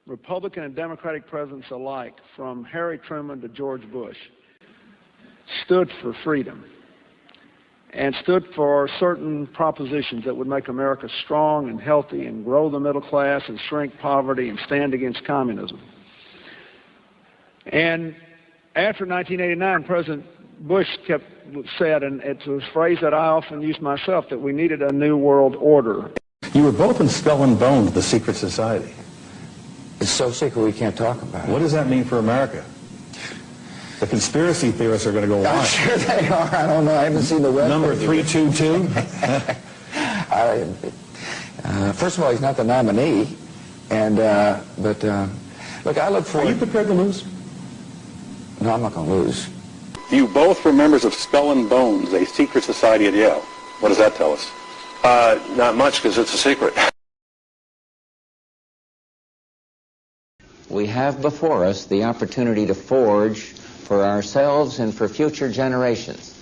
Republican and Democratic presidents alike, from Harry Truman to George Bush, stood for freedom and stood for certain propositions that would make America strong and healthy and grow the middle class and shrink poverty and stand against communism. And after 1989, President Bush said, and it's a phrase that I often use myself, that we needed a new world order. You were both in Skull and Bones, the secret society. It's so secret we can't talk about it. What does that mean for America? The conspiracy theorists are going to go I'm wild. sure they are. I don't know. I haven't seen the web. Number 322? First of all, he's not the nominee. And, look, I look forward... Are you prepared to lose? No, I'm not going to lose. You both were members of Skull and Bones, a secret society at Yale. What does that tell us? Not much, because it's a secret. We have before us the opportunity to forge for ourselves and for future generations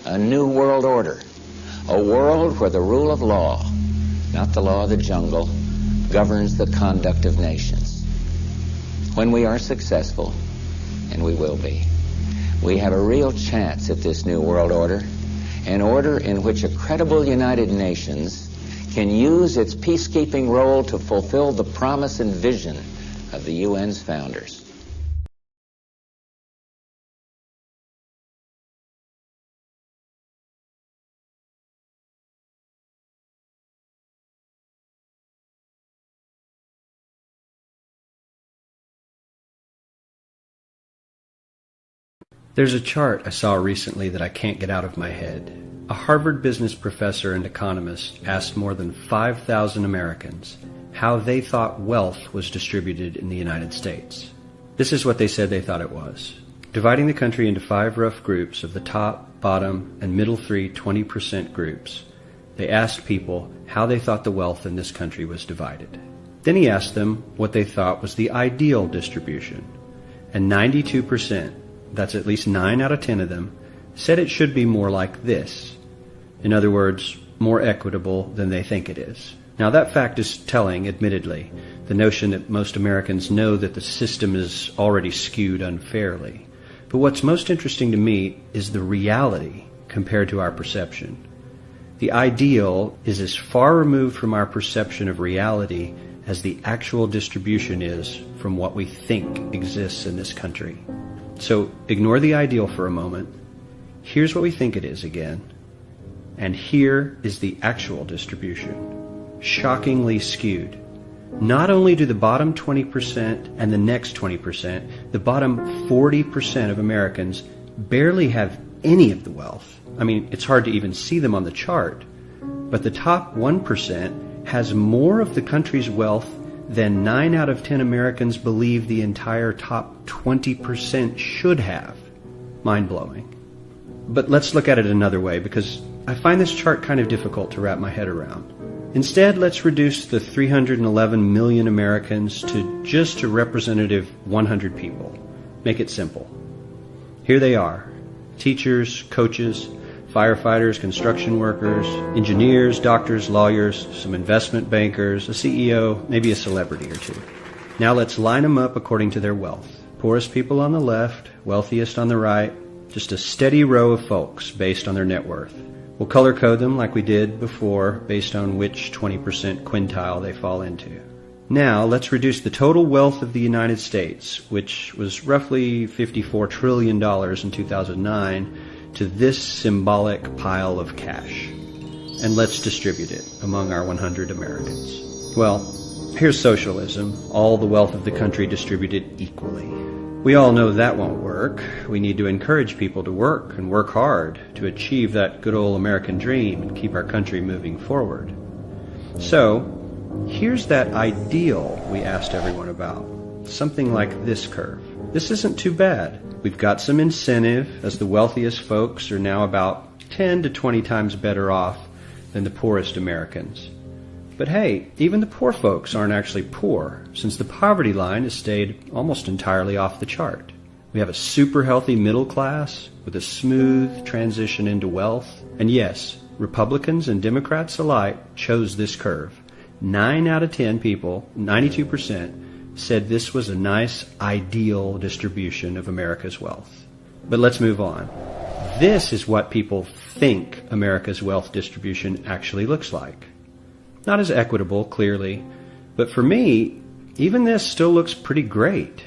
a new world order, a world where the rule of law, not the law of the jungle, governs the conduct of nations. When we are successful, and we will be, we have a real chance at this new world order, an order in which a credible United Nations can use its peacekeeping role to fulfill the promise and vision of the UN's founders. There's a chart I saw recently that I can't get out of my head. A Harvard business professor and economist asked more than 5,000 Americans how they thought wealth was distributed in the United States. This is what they said they thought it was. Dividing the country into 5 rough groups of the top, bottom, and middle 3 20% groups, they asked people how they thought the wealth in this country was divided. Then he asked them what they thought was the ideal distribution. And 92%, that's at least 9 out of 10 of them, said it should be more like this. In other words, more equitable than they think it is. Now that fact is telling, admittedly, the notion that most Americans know that the system is already skewed unfairly. But what's most interesting to me is the reality compared to our perception. The ideal is as far removed from our perception of reality as the actual distribution is from what we think exists in this country. So ignore the ideal for a moment. Here's what we think it is again. And here is the actual distribution. Shockingly skewed. Not only do the bottom 20% and the next 20%, the bottom 40% of Americans barely have any of the wealth. I mean, it's hard to even see them on the chart. But the top 1% has more of the country's wealth than 9 out of 10 Americans believe the entire top 20% should have. Mind-blowing. But let's look at it another way, because I find this chart kind of difficult to wrap my head around. Instead, let's reduce the 311 million Americans to just a representative 100 people. Make it simple. Here they are. Teachers, coaches, firefighters, construction workers, engineers, doctors, lawyers, some investment bankers, a CEO, maybe a celebrity or two. Now let's line them up according to their wealth. Poorest people on the left, wealthiest on the right, just a steady row of folks based on their net worth. We'll color code them like we did before based on which 20% quintile they fall into. Now let's reduce the total wealth of the United States, which was roughly $54 trillion in 2009, to this symbolic pile of cash. And let's distribute it among our 100 Americans. Well, here's socialism, all the wealth of the country distributed equally. We all know that won't work. We need to encourage people to work and work hard to achieve that good old American dream and keep our country moving forward. So, here's that ideal we asked everyone about. Something like this curve. This isn't too bad. We've got some incentive, as the wealthiest folks are now about 10 to 20 times better off than the poorest Americans. But hey, even the poor folks aren't actually poor, since the poverty line has stayed almost entirely off the chart. We have a super healthy middle class with a smooth transition into wealth. And yes, Republicans and Democrats alike chose this curve. 9 out of 10 people, 92%, said this was a nice, ideal distribution of America's wealth. But let's move on. This is what people think America's wealth distribution actually looks like. Not as equitable, clearly, but for me, even this still looks pretty great.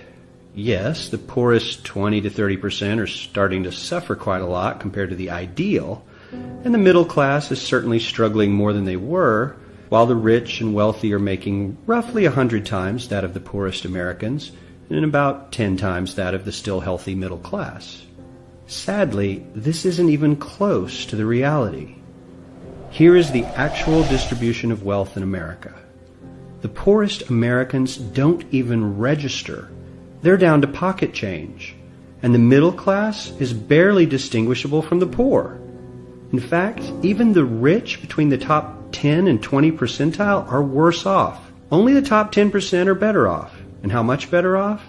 Yes, the poorest 20 to 30% are starting to suffer quite a lot compared to the ideal, and the middle class is certainly struggling more than they were, while the rich and wealthy are making roughly 100 times that of the poorest Americans and about 10 times that of the still healthy middle class. Sadly, this isn't even close to the reality. Here is the actual distribution of wealth in America. The poorest Americans don't even register. They're down to pocket change, and the middle class is barely distinguishable from the poor. In fact, even the rich between the top 10 and 20 percentile are worse off. Only the top 10% are better off. And how much better off?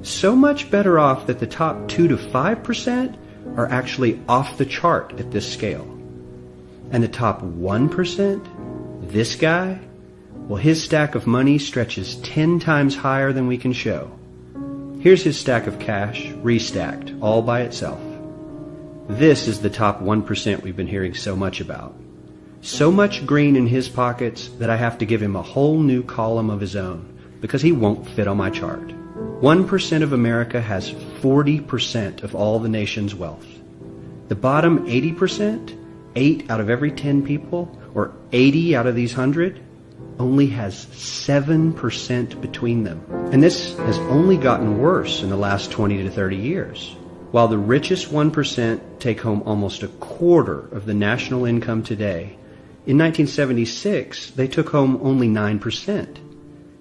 So much better off that the top 2 to 5% are actually off the chart at this scale. And the top 1%, this guy, well, his stack of money stretches 10 times higher than we can show. Here's his stack of cash, restacked, all by itself. This is the top 1% we've been hearing so much about. So much green in his pockets that I have to give him a whole new column of his own, because he won't fit on my chart. 1% of America has 40% of all the nation's wealth. The bottom 80%, 8 out of every 10 people, or 80 out of these 100, only has 7% between them. And this has only gotten worse in the last 20 to 30 years. While the richest 1% take home almost a quarter of the national income today, in 1976 they took home only 9%,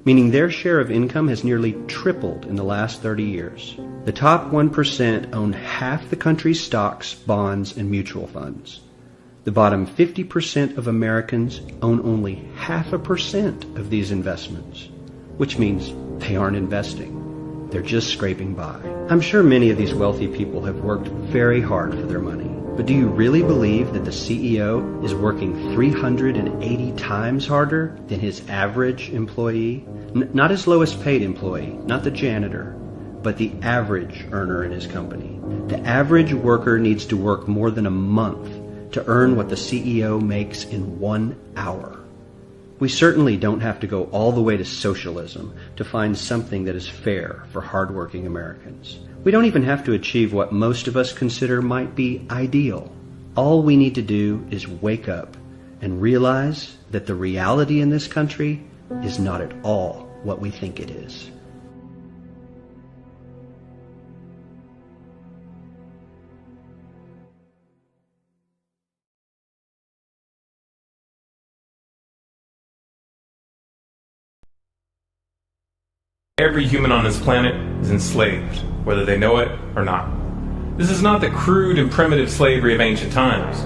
meaning their share of income has nearly tripled in the last 30 years. The top 1% own half the country's stocks, bonds, and mutual funds. The bottom 50% of Americans own only 0.5% of these investments, which means they aren't investing. They're just scraping by. I'm sure many of these wealthy people have worked very hard for their money, but do you really believe that the CEO is working 380 times harder than his average employee? Not his lowest paid employee, not the janitor, but the average earner in his company. The average worker needs to work more than a month to earn what the CEO makes in 1 hour. We certainly don't have to go all the way to socialism to find something that is fair for hardworking Americans. We don't even have to achieve what most of us consider might be ideal. All we need to do is wake up and realize that the reality in this country is not at all what we think it is. Every human on this planet is enslaved, whether they know it or not. This is not the crude and primitive slavery of ancient times.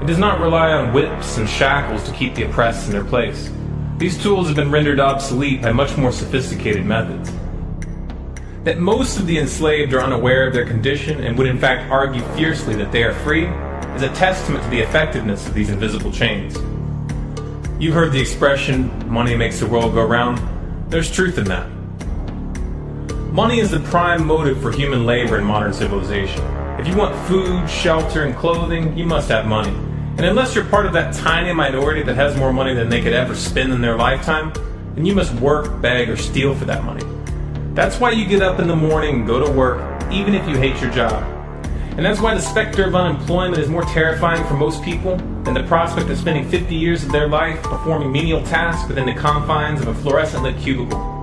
It does not rely on whips and shackles to keep the oppressed in their place. These tools have been rendered obsolete by much more sophisticated methods. That most of the enslaved are unaware of their condition and would in fact argue fiercely that they are free is a testament to the effectiveness of these invisible chains. You've heard the expression, money makes the world go round. There's truth in that. Money is the prime motive for human labor in modern civilization. If you want food, shelter, and clothing, you must have money. And unless you're part of that tiny minority that has more money than they could ever spend in their lifetime, then you must work, beg, or steal for that money. That's why you get up in the morning and go to work, even if you hate your job. And that's why the specter of unemployment is more terrifying for most people than the prospect of spending 50 years of their life performing menial tasks within the confines of a fluorescent-lit cubicle.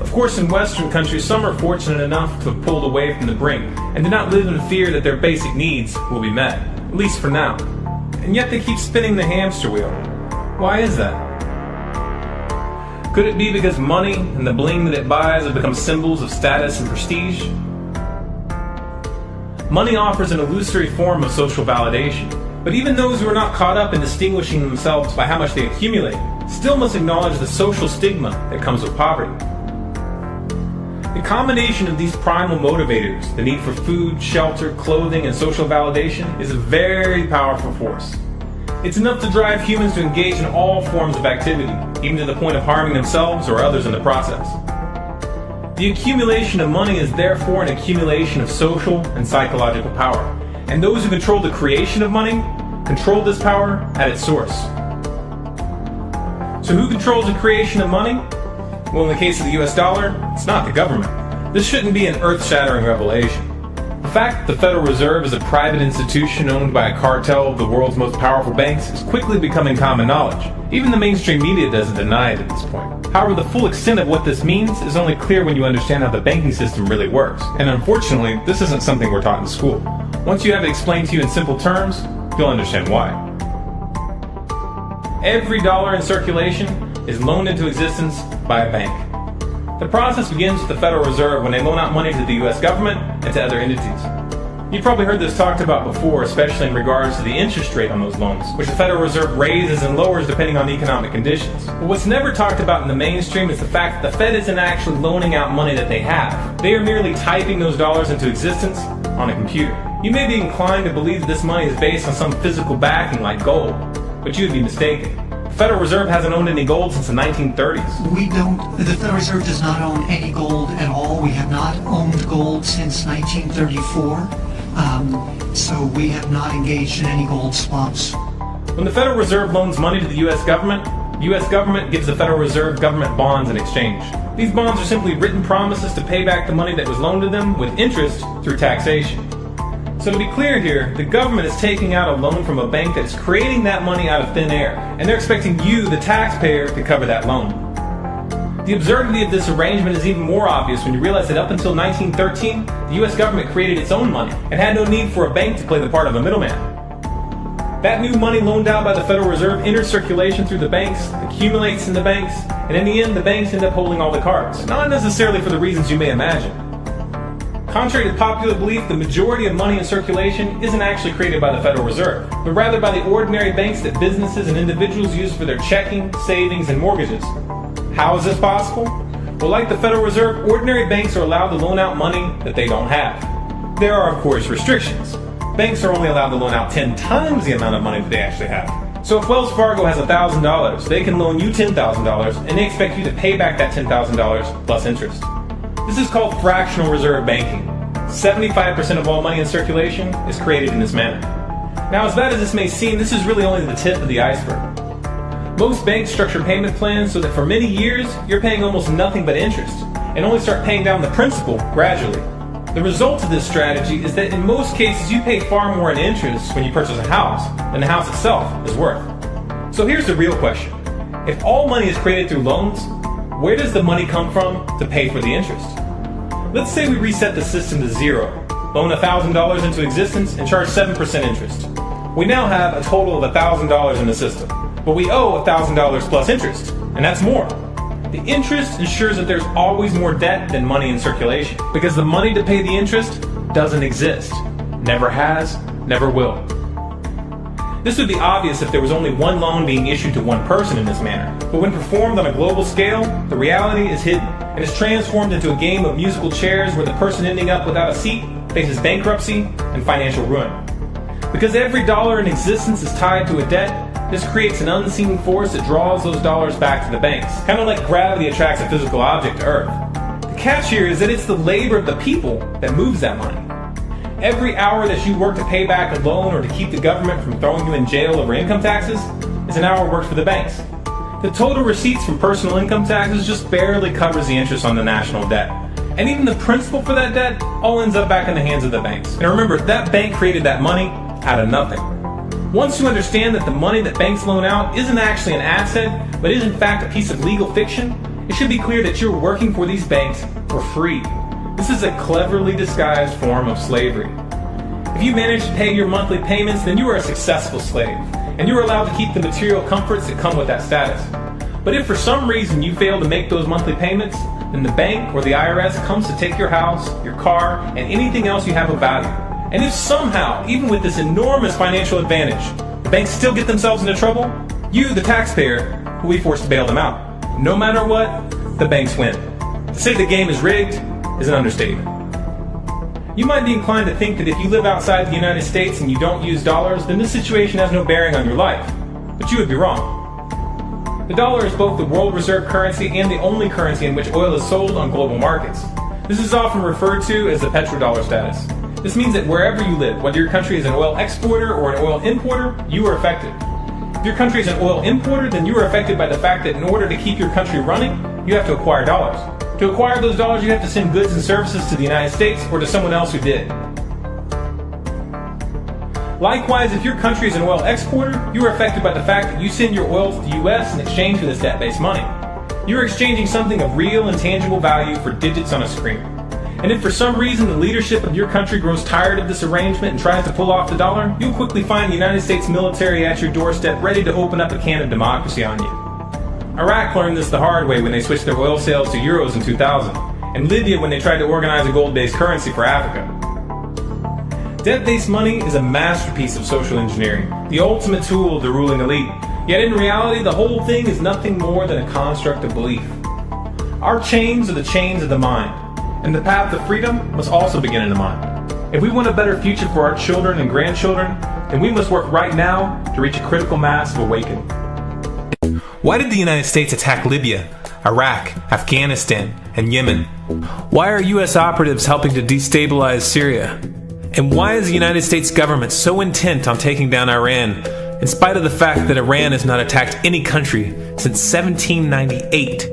Of course, in Western countries, some are fortunate enough to have pulled away from the brink and do not live in fear that their basic needs will be met, at least for now. And yet they keep spinning the hamster wheel. Why is that? Could it be because money and the bling that it buys have become symbols of status and prestige? Money offers an illusory form of social validation, but even those who are not caught up in distinguishing themselves by how much they accumulate still must acknowledge the social stigma that comes with poverty. The combination of these primal motivators, the need for food, shelter, clothing, and social validation, is a very powerful force. It's enough to drive humans to engage in all forms of activity, even to the point of harming themselves or others in the process. The accumulation of money is therefore an accumulation of social and psychological power, and those who control the creation of money control this power at its source. So who controls the creation of money? Well, in the case of the US dollar, it's not the government. This shouldn't be an earth-shattering revelation. The fact that the Federal Reserve is a private institution owned by a cartel of the world's most powerful banks is quickly becoming common knowledge. Even the mainstream media doesn't deny it at this point. However, the full extent of what this means is only clear when you understand how the banking system really works. And unfortunately, this isn't something we're taught in school. Once you have it explained to you in simple terms, you'll understand why. Every dollar in circulation is loaned into existence by a bank. The process begins with the Federal Reserve when they loan out money to the US government and to other entities. You've probably heard this talked about before, especially in regards to the interest rate on those loans, which the Federal Reserve raises and lowers depending on economic conditions. But what's never talked about in the mainstream is the fact that the Fed isn't actually loaning out money that they have. They are merely typing those dollars into existence on a computer. You may be inclined to believe that this money is based on some physical backing like gold, but you would be mistaken. The Federal Reserve hasn't owned any gold since the 1930s. The Federal Reserve does not own any gold at all. We have not owned gold since 1934. So we have not engaged in any gold swaps. When the Federal Reserve loans money to the U.S. government gives the Federal Reserve government bonds in exchange. These bonds are simply written promises to pay back the money that was loaned to them with interest through taxation. So to be clear here, the government is taking out a loan from a bank that is creating that money out of thin air, and they're expecting you, the taxpayer, to cover that loan. The absurdity of this arrangement is even more obvious when you realize that up until 1913, the US government created its own money and had no need for a bank to play the part of a middleman. That new money loaned out by the Federal Reserve enters circulation through the banks, accumulates in the banks, and in the end the banks end up holding all the cards, not necessarily for the reasons you may imagine. Contrary to popular belief, the majority of money in circulation isn't actually created by the Federal Reserve, but rather by the ordinary banks that businesses and individuals use for their checking, savings, and mortgages. How is this possible? Well, like the Federal Reserve, ordinary banks are allowed to loan out money that they don't have. There are, of course, restrictions. Banks are only allowed to loan out 10 times the amount of money that they actually have. So if Wells Fargo has $1,000, they can loan you $10,000, and they expect you to pay back that $10,000 plus interest. This is called fractional reserve banking. 75% of all money in circulation is created in this manner. Now, as bad as this may seem, this is really only the tip of the iceberg. Most banks structure payment plans so that for many years, you're paying almost nothing but interest, and only start paying down the principal gradually. The result of this strategy is that in most cases, you pay far more in interest when you purchase a house than the house itself is worth. So here's the real question. If all money is created through loans, where does the money come from to pay for the interest? Let's say we reset the system to zero, loan $1,000 into existence, and charge 7% interest. We now have a total of $1,000 in the system, but we owe $1,000 plus interest, and that's more. The interest ensures that there's always more debt than money in circulation, because the money to pay the interest doesn't exist. Never has, never will. This would be obvious if there was only one loan being issued to one person in this manner, but when performed on a global scale, the reality is hidden and is transformed into a game of musical chairs where the person ending up without a seat faces bankruptcy and financial ruin. Because every dollar in existence is tied to a debt, this creates an unseen force that draws those dollars back to the banks, kind of like gravity attracts a physical object to Earth. The catch here is that it's the labor of the people that moves that money. Every hour that you work to pay back a loan or to keep the government from throwing you in jail over income taxes is an hour worked for the banks. The total receipts from personal income taxes just barely covers the interest on the national debt. And even the principal for that debt all ends up back in the hands of the banks. And remember, that bank created that money out of nothing. Once you understand that the money that banks loan out isn't actually an asset, but is in fact a piece of legal fiction, it should be clear that you're working for these banks for free. This is a cleverly disguised form of slavery. If you manage to pay your monthly payments, then you are a successful slave, and you are allowed to keep the material comforts that come with that status. But if for some reason you fail to make those monthly payments, then the bank or the IRS comes to take your house, your car, and anything else you have of value. And if somehow, even with this enormous financial advantage, the banks still get themselves into trouble, you, the taxpayer, will be forced to bail them out. No matter what, the banks win. To say the game is rigged is an understatement. You might be inclined to think that if you live outside the United States and you don't use dollars, then this situation has no bearing on your life. But you would be wrong. The dollar is both the world reserve currency and the only currency in which oil is sold on global markets. This is often referred to as the petrodollar status. This means that wherever you live, whether your country is an oil exporter or an oil importer, you are affected. If your country is an oil importer, then you are affected by the fact that in order to keep your country running, you have to acquire dollars. To acquire those dollars, you have to send goods and services to the United States or to someone else who did. Likewise, if your country is an oil exporter, you are affected by the fact that you send your oil to the U.S. in exchange for this debt-based money. You are exchanging something of real and tangible value for digits on a screen. And if for some reason the leadership of your country grows tired of this arrangement and tries to pull off the dollar, you'll quickly find the United States military at your doorstep ready to open up a can of democracy on you. Iraq learned this the hard way when they switched their oil sales to euros in 2000, and Libya when they tried to organize a gold-based currency for Africa. Debt-based money is a masterpiece of social engineering, the ultimate tool of the ruling elite. Yet in reality, the whole thing is nothing more than a construct of belief. Our chains are the chains of the mind, and the path to freedom must also begin in the mind. If we want a better future for our children and grandchildren, then we must work right now to reach a critical mass of awakening. Why did the United States attack Libya, Iraq, Afghanistan, and Yemen? Why are U.S. operatives helping to destabilize Syria? And why is the United States government so intent on taking down Iran, in spite of the fact that Iran has not attacked any country since 1798?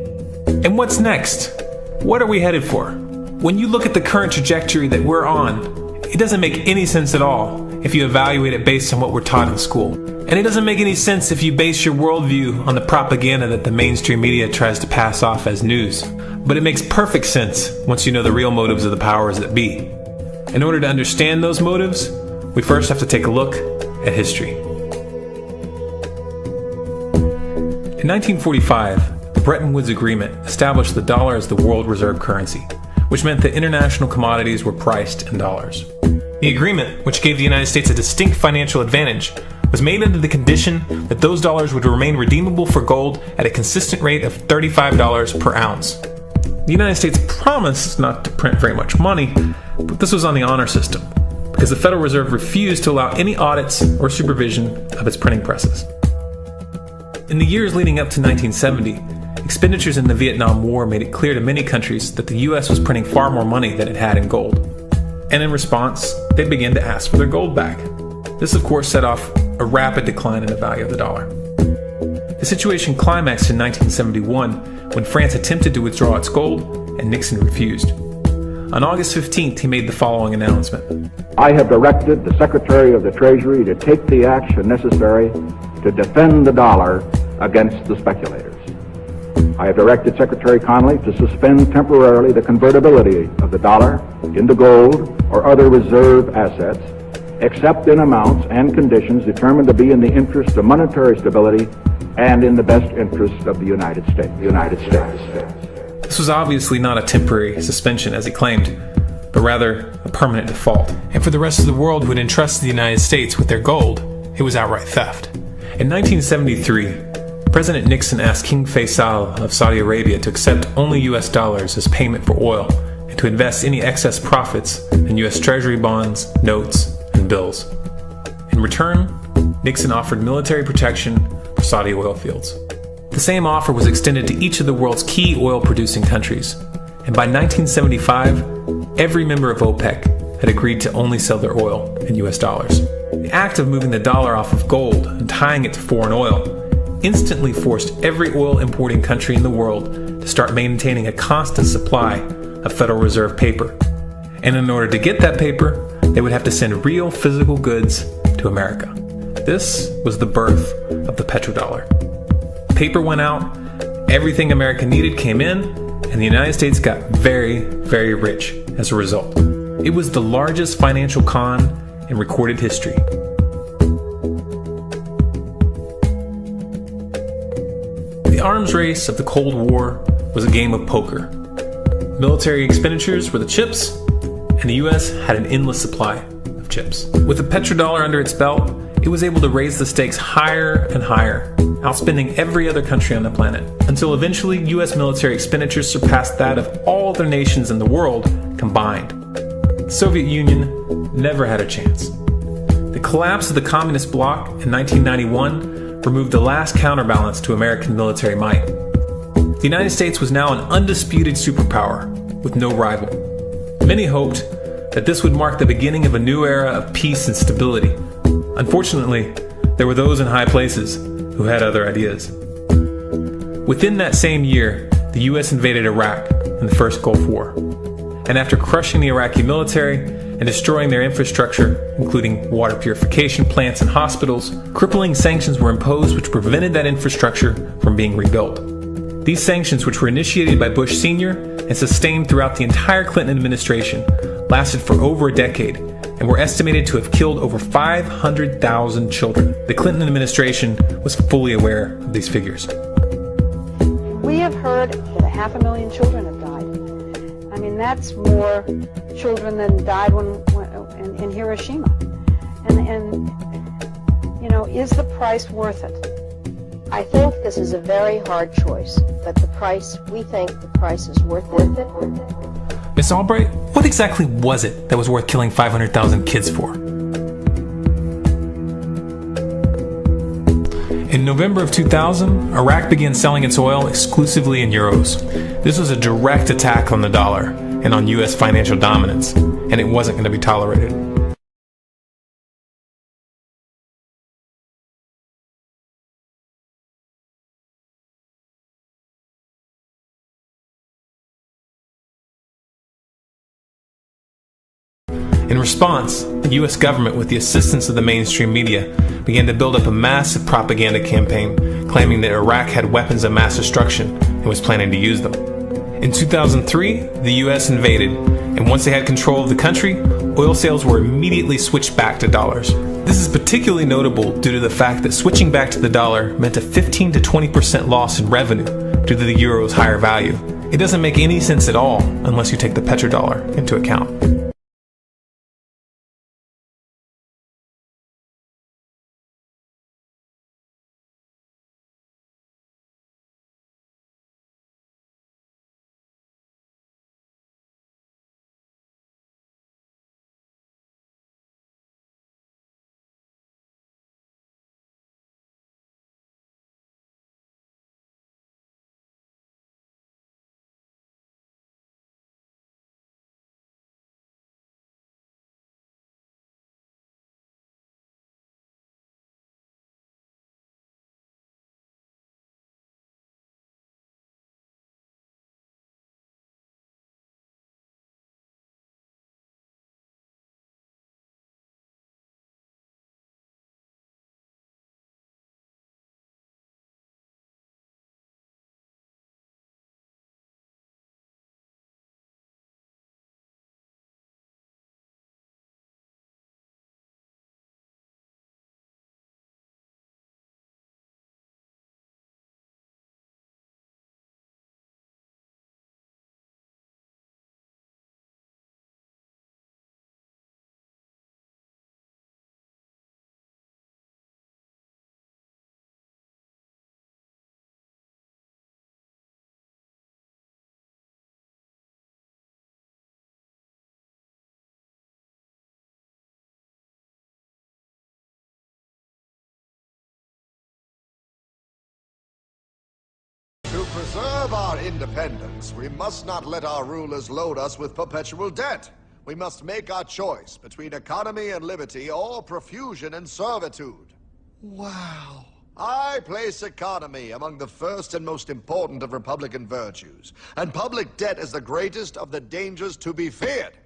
And what's next? What are we headed for? When you look at the current trajectory that we're on, it doesn't make any sense at all if you evaluate it based on what we're taught in school. And it doesn't make any sense if you base your worldview on the propaganda that the mainstream media tries to pass off as news. But it makes perfect sense once you know the real motives of the powers that be. In order to understand those motives, we first have to take a look at history. In 1945, the Bretton Woods Agreement established the dollar as the world reserve currency, which meant that international commodities were priced in dollars. The agreement, which gave the United States a distinct financial advantage, was made under the condition that those dollars would remain redeemable for gold at a consistent rate of $35 per ounce. The United States promised not to print very much money, but this was on the honor system, because the Federal Reserve refused to allow any audits or supervision of its printing presses. In the years leading up to 1970, expenditures in the Vietnam War made it clear to many countries that the U.S. was printing far more money than it had in gold. And in response, they began to ask for their gold back. This, of course, set off a rapid decline in the value of the dollar. The situation climaxed in 1971 when France attempted to withdraw its gold and Nixon refused. On August 15th, he made the following announcement. I have directed the Secretary of the Treasury to take the action necessary to defend the dollar against the speculators. I have directed Secretary Connally to suspend temporarily the convertibility of the dollar into gold or other reserve assets, except in amounts and conditions determined to be in the interest of monetary stability and in the best interest of the United States. This was obviously not a temporary suspension, as he claimed, but rather a permanent default. And for the rest of the world who had entrusted the United States with their gold, it was outright theft. In 1973, President Nixon asked King Faisal of Saudi Arabia to accept only U.S. dollars as payment for oil and to invest any excess profits in U.S. Treasury bonds, notes, and bills. In return, Nixon offered military protection for Saudi oil fields. The same offer was extended to each of the world's key oil-producing countries, and by 1975, every member of OPEC had agreed to only sell their oil in U.S. dollars. The act of moving the dollar off of gold and tying it to foreign oil instantly forced every oil-importing country in the world to start maintaining a constant supply of Federal Reserve paper. And in order to get that paper, they would have to send real physical goods to America. This was the birth of the petrodollar. Paper went out, everything America needed came in, and the United States got very, very rich as a result. It was the largest financial con in recorded history. The arms race of the Cold War was a game of poker. Military expenditures were the chips, and the U.S. had an endless supply of chips. With the petrodollar under its belt, it was able to raise the stakes higher and higher, outspending every other country on the planet, until eventually U.S. military expenditures surpassed that of all other nations in the world combined. the Soviet Union never had a chance. The collapse of the communist bloc in 1991 removed the last counterbalance to American military might. The United States was now an undisputed superpower with no rival. Many hoped that this would mark the beginning of a new era of peace and stability. Unfortunately, there were those in high places who had other ideas. Within that same year, the U.S. invaded Iraq in the first Gulf War. And after crushing the Iraqi military and destroying their infrastructure, including water purification plants and hospitals, crippling sanctions were imposed which prevented that infrastructure from being rebuilt. These sanctions, which were initiated by Bush Sr. and sustained throughout the entire Clinton administration, lasted for over a decade and were estimated to have killed over 500,000 children. The Clinton administration was fully aware of these figures. We have heard that 500,000 children have died. I mean, that's more children than died in Hiroshima. And, you know, is the price worth it? I think this is a very hard choice, but we think the price is worth it. Miss Albright, what exactly was it that was worth killing 500,000 kids for? In November of 2000, Iraq began selling its oil exclusively in euros. This was a direct attack on the dollar and on U.S. financial dominance, and it wasn't going to be tolerated. In response, the U.S. government, with the assistance of the mainstream media, began to build up a massive propaganda campaign claiming that Iraq had weapons of mass destruction and was planning to use them. In 2003, the U.S. invaded, and once they had control of the country, oil sales were immediately switched back to dollars. This is particularly notable due to the fact that switching back to the dollar meant a 15 to 20% loss in revenue due to the euro's higher value. It doesn't make any sense at all unless you take the petrodollar into account. To preserve our independence, we must not let our rulers load us with perpetual debt. We must make our choice between economy and liberty or profusion and servitude. Wow. I place economy among the first and most important of Republican virtues, and public debt is the greatest of the dangers to be feared.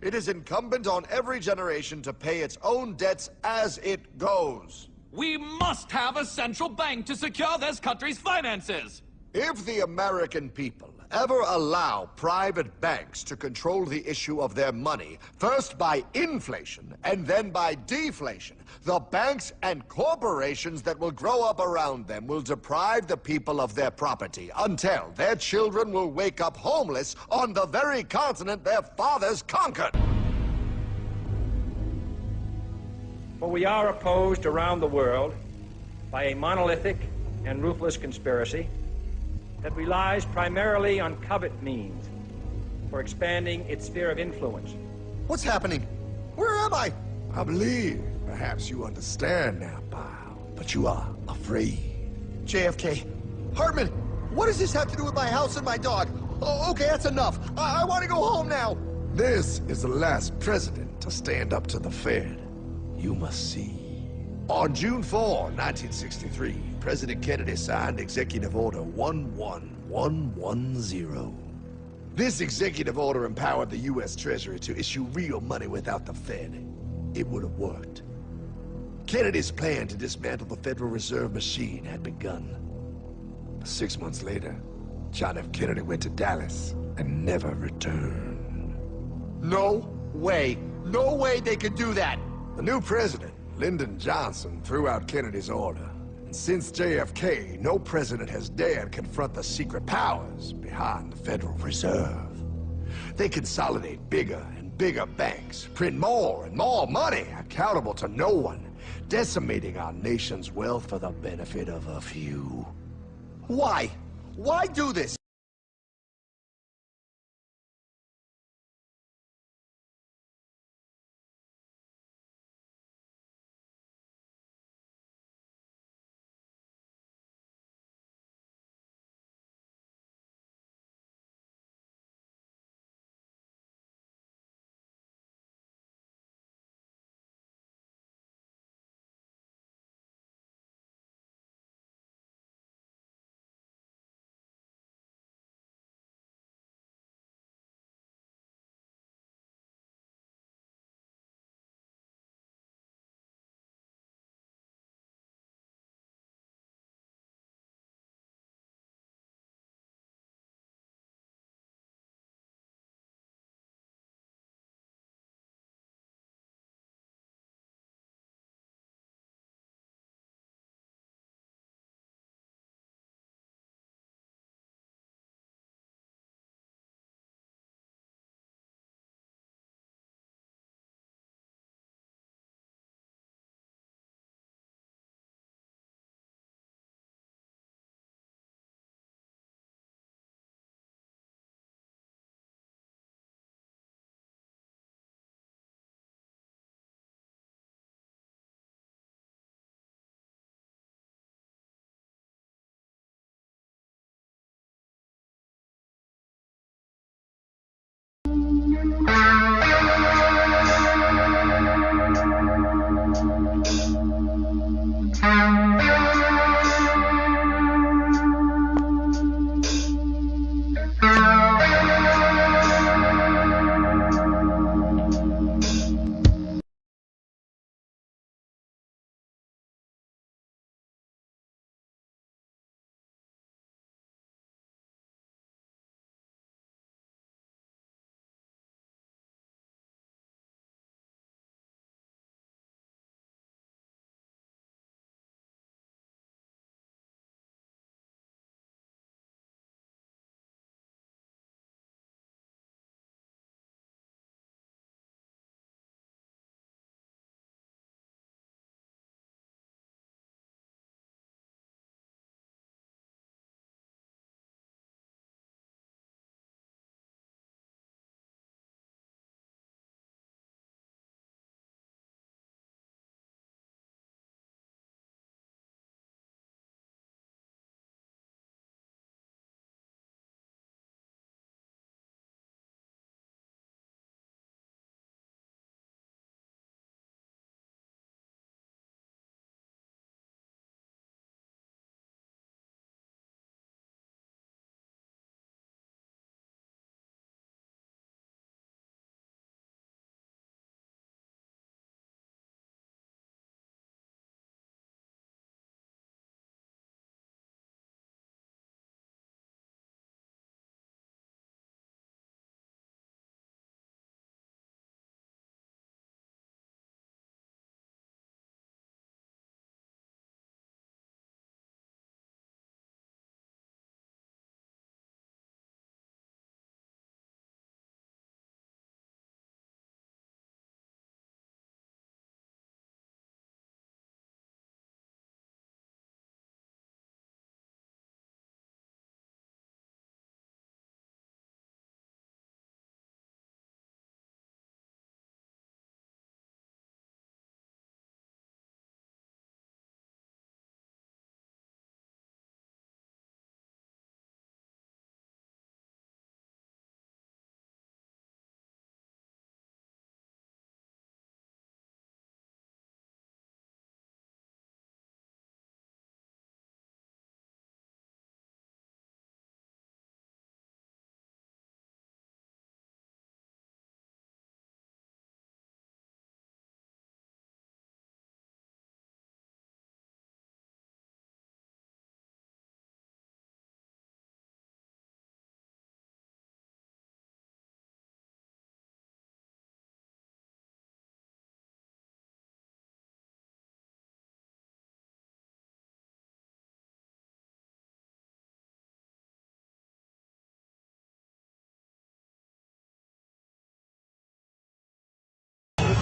It is incumbent on every generation to pay its own debts as it goes. We must have a central bank to secure this country's finances. If the American people ever allow private banks to control the issue of their money, first by inflation and then by deflation, the banks and corporations that will grow up around them will deprive the people of their property until their children will wake up homeless on the very continent their fathers conquered. For we are opposed around the world by a monolithic and ruthless conspiracy that relies primarily on covert means for expanding its sphere of influence What's happening? Where am I? I believe perhaps you understand now, pal, but you are afraid. JFK, Hartman, what does this have to do with my house and my dog? Oh, okay, that's enough. I want to go home now. This is the last president to stand up to the Fed. You must see. On June 4, 1963, President Kennedy signed Executive Order 11110. This executive order empowered the U.S. Treasury to issue real money without the Fed. It would have worked. Kennedy's plan to dismantle the Federal Reserve machine had begun. 6 months later, John F. Kennedy went to Dallas and never returned. No way. No way they could do that. The new president, Lyndon Johnson, threw out Kennedy's order. And since JFK, no president has dared confront the secret powers behind the Federal Reserve. They consolidate bigger and bigger banks, print more and more money, accountable to no one, decimating our nation's wealth for the benefit of a few. Why? Why do this?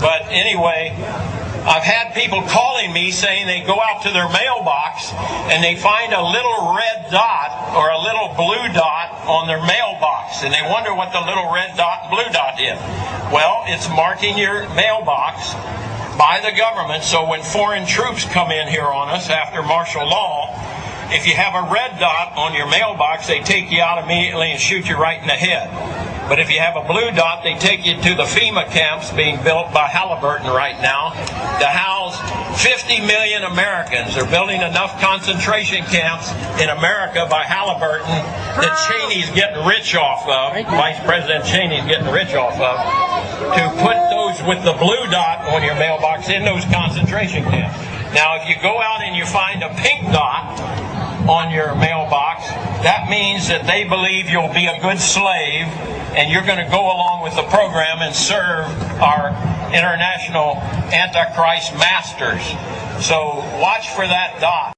But anyway, I've had people calling me saying they go out to their mailbox and they find a little red dot or a little blue dot on their mailbox, and they wonder what the little red dot and blue dot is. Well, it's marking your mailbox by the government, so when foreign troops come in here on us after martial law, if you have a red dot on your mailbox, they take you out immediately and shoot you right in the head. But if you have a blue dot, they take you to the FEMA camps being built by Halliburton right now to house 50 million Americans. They're building enough concentration camps in America by Halliburton that Cheney's getting rich off of, Vice President Cheney's getting rich off of, to put those with the blue dot on your mailbox in those concentration camps. Now, if you go out and you find a pink dot on your mailbox, that means that they believe you'll be a good slave and you're going to go along with the program and serve our international Antichrist masters. So watch for that dot.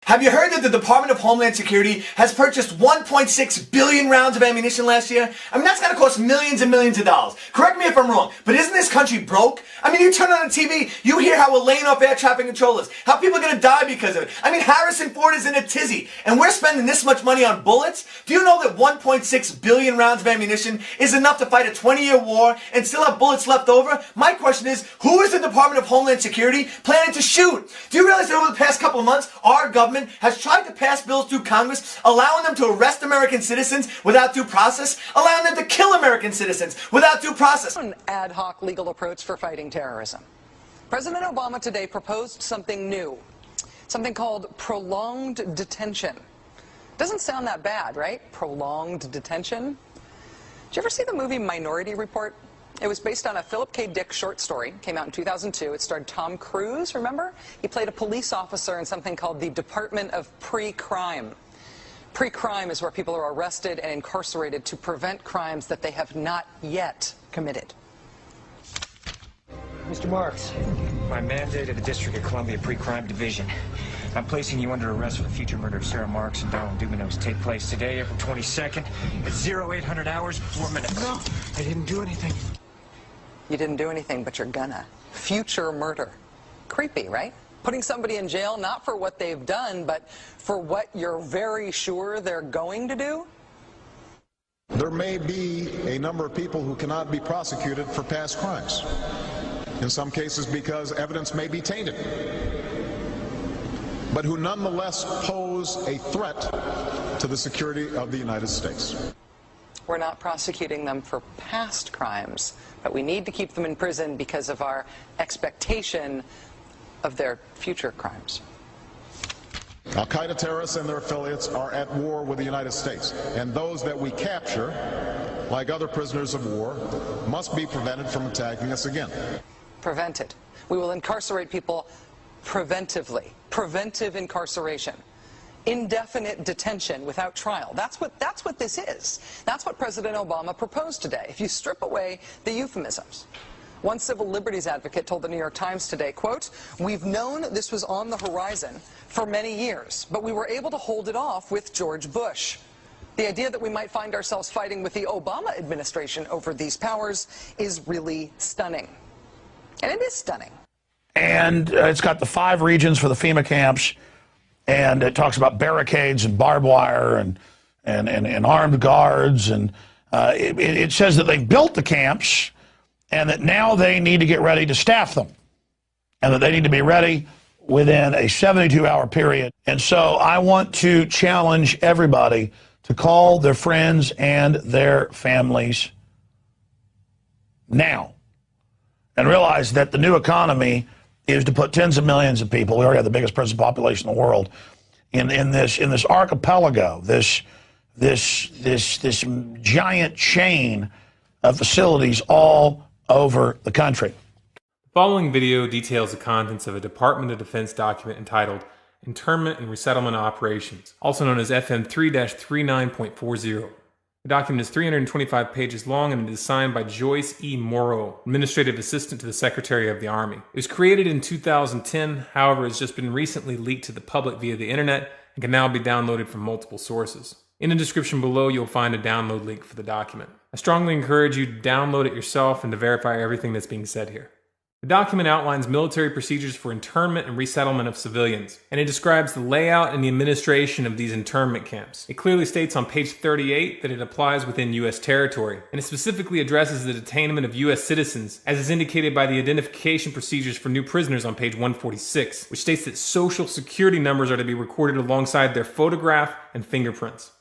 Have you heard that the Department of Homeland Security has purchased 1.6 billion rounds of ammunition last year? I mean, that's going to cost millions and millions of dollars. Correct me if I'm wrong, but isn't this country broke? I mean, you turn on the TV, you hear how we're laying off air traffic controllers, how people are going to die because of it. I mean, Harrison Ford is in a tizzy, and we're spending this much money on bullets? Do you know that 1.6 billion rounds of ammunition is enough to fight a 20-year war and still have bullets left over? My question is, who is the Department of Homeland Security planning to shoot? Do you realize that over the past couple of months, our government has tried to pass bills through Congress allowing them to arrest American citizens without due process, allowing them to kill American citizens without due process? An ad hoc legal approach for fighting terrorism. President Obama today proposed something new, something called prolonged detention. Doesn't sound that bad, right? Prolonged detention. Did you ever see the movie Minority Report? It was based on a Philip K. Dick short story. Came out in 2002. It starred Tom Cruise, remember? He played a police officer in something called the Department of Pre-Crime. Pre-crime is where people are arrested and incarcerated to prevent crimes that they have not yet committed. Mr. Marks, by mandate of the District of Columbia Pre-Crime Division, I'm placing you under arrest for the future murder of Sarah Marks and Donald Dubinos. Take place today, April 22nd, at 0800 hours, 4 minutes. No, I didn't do anything. You didn't do anything, but you're gonna. Future murder. Creepy, right? Putting somebody in jail not for what they've done, but for what you're very sure they're going to do? There may be a number of people who cannot be prosecuted for past crimes. In some cases because evidence may be tainted, but who nonetheless pose a threat to the security of the United States. We're not prosecuting them for past crimes, but we need to keep them in prison because of our expectation of their future crimes. Al-Qaeda terrorists and their affiliates are at war with the United States, and those that we capture, like other prisoners of war, must be prevented from attacking us again. Prevented. We will incarcerate people preventively. Preventive incarceration. Indefinite detention without trial. That's what this is. That's what President Obama proposed today, if you strip away the euphemisms. One civil liberties advocate told the New York Times today, quote, "We've known this was on the horizon for many years, but we were able to hold it off with George Bush. The idea that we might find ourselves fighting with the Obama administration over these powers is really stunning." And it is stunning. And it's got the 5 regions for the FEMA camps, and it talks about barricades and barbed wire and armed guards, and it says that they've built the camps and that now they need to get ready to staff them, and that they need to be ready within a 72-hour period. And so I want to challenge everybody to call their friends and their families now and realize that the new economy is to put tens of millions of people, we already have the biggest prison population in the world, in this archipelago, this giant chain of facilities all over the country. The following video details the contents of a Department of Defense document entitled Internment and Resettlement Operations, also known as FM 3-39.40. The document is 325 pages long and it is signed by Joyce E. Morrow, Administrative Assistant to the Secretary of the Army. It was created in 2010, however, has just been recently leaked to the public via the internet and can now be downloaded from multiple sources. In the description below, you'll find a download link for the document. I strongly encourage you to download it yourself and to verify everything that's being said here. The document outlines military procedures for internment and resettlement of civilians, and it describes the layout and the administration of these internment camps. It clearly states on page 38 that it applies within U.S. territory, and it specifically addresses the detainment of U.S. citizens, as is indicated by the identification procedures for new prisoners on page 146, which states that social security numbers are to be recorded alongside their photograph and fingerprints.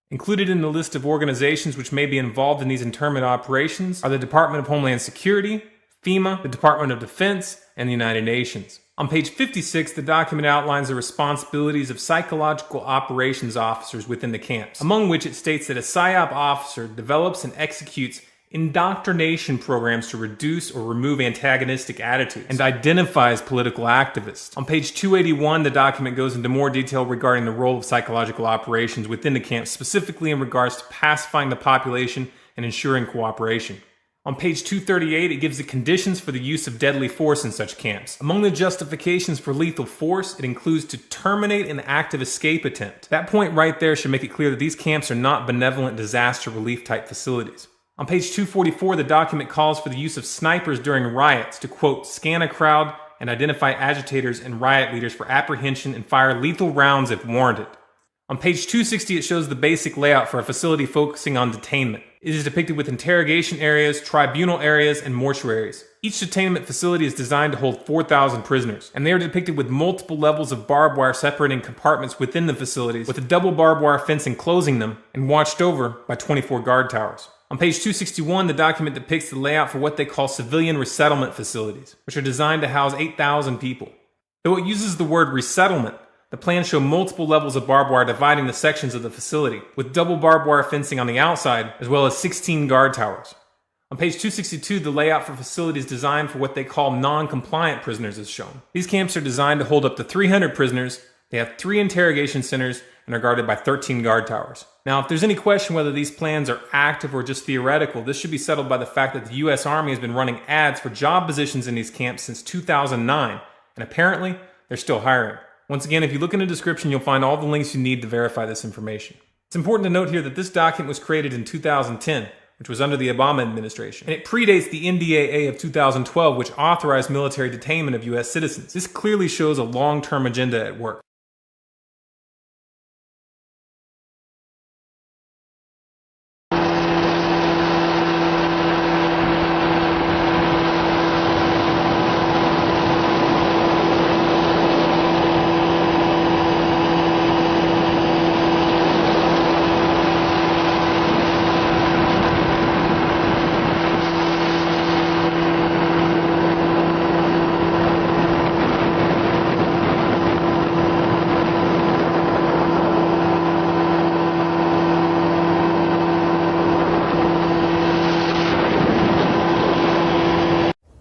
Included in the list of organizations which may be involved in these internment operations are the Department of Homeland Security, FEMA, the Department of Defense, and the United Nations. On page 56, the document outlines the responsibilities of psychological operations officers within the camps, among which it states that a PSYOP officer develops and executes indoctrination programs to reduce or remove antagonistic attitudes and identifies political activists. On page 281, the document goes into more detail regarding the role of psychological operations within the camps, specifically in regards to pacifying the population and ensuring cooperation. On page 238, it gives the conditions for the use of deadly force in such camps. Among the justifications for lethal force, it includes to terminate an active escape attempt. That point right there should make it clear that these camps are not benevolent disaster relief type facilities. On page 244, the document calls for the use of snipers during riots to, quote, scan a crowd and identify agitators and riot leaders for apprehension and fire lethal rounds if warranted. On page 260, it shows the basic layout for a facility focusing on detainment. It is depicted with interrogation areas, tribunal areas, and mortuaries. Each detainment facility is designed to hold 4,000 prisoners, and they are depicted with multiple levels of barbed wire separating compartments within the facilities, with a double barbed wire fence enclosing them, and watched over by 24 guard towers. On page 261, the document depicts the layout for what they call civilian resettlement facilities, which are designed to house 8,000 people. Though it uses the word resettlement, the plans show multiple levels of barbed wire dividing the sections of the facility, with double barbed wire fencing on the outside, as well as 16 guard towers. On page 262, the layout for facilities designed for what they call non-compliant prisoners is shown. These camps are designed to hold up to 300 prisoners, they have 3 interrogation centers, and are guarded by 13 guard towers. Now, if there's any question whether these plans are active or just theoretical, this should be settled by the fact that the U.S. Army has been running ads for job positions in these camps since 2009, and apparently, they're still hiring. Once again, if you look in the description, you'll find all the links you need to verify this information. It's important to note here that this document was created in 2010, which was under the Obama administration, and it predates the NDAA of 2012, which authorized military detainment of U.S. citizens. This clearly shows a long-term agenda at work.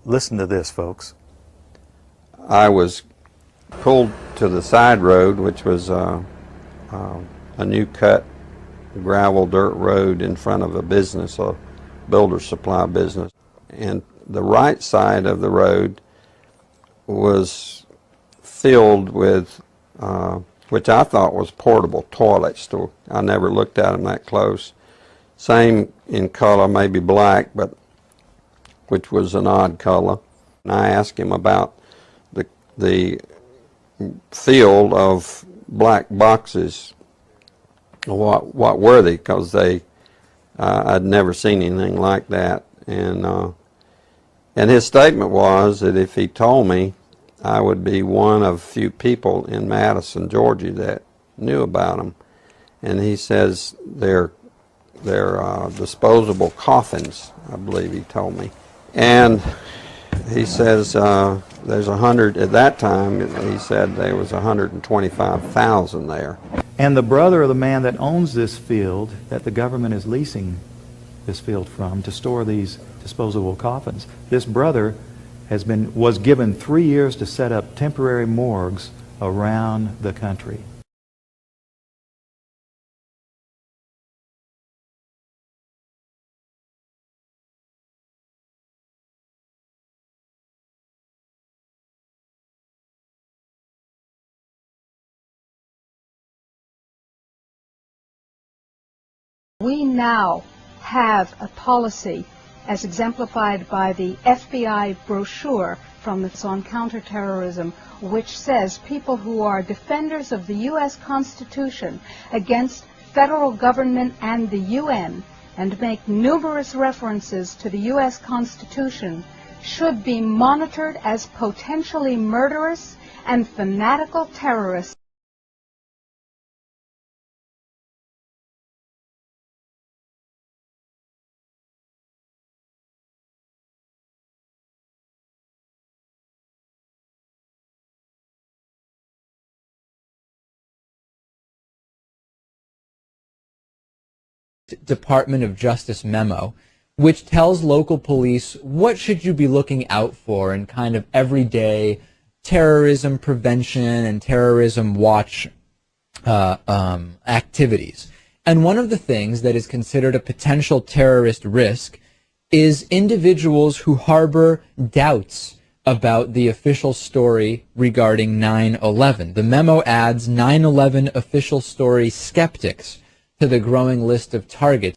Listen to this, folks. I was pulled to the side road, which was a new cut gravel dirt road in front of a business, a builder supply business. And the right side of the road was filled with, which I thought was portable toilets. I never looked at them that close. Same in color, maybe black, but which was an odd color. And I asked him about the field of black boxes. What were they? Because I'd never seen anything like that. And his statement was that if he told me, I would be one of few people in Madison, Georgia that knew about them. And he says they're disposable coffins, I believe he told me. And he says there's 100, at that time he said there was 125,000 there. And the brother of the man that owns this field, that the government is leasing this field from to store these disposable coffins, this brother was given 3 years to set up temporary morgues around the country. We now have a policy, as exemplified by the FBI brochure from the on counterterrorism, which says people who are defenders of the U.S. Constitution against federal government and the UN, and make numerous references to the U.S. Constitution, should be monitored as potentially murderous and fanatical terrorists. Department of Justice memo, which tells local police what should you be looking out for in kind of everyday terrorism prevention and terrorism watch activities. And one of the things that is considered a potential terrorist risk is individuals who harbor doubts about the official story regarding 9/11. The memo adds 9/11 official story skeptics to the growing list of targets.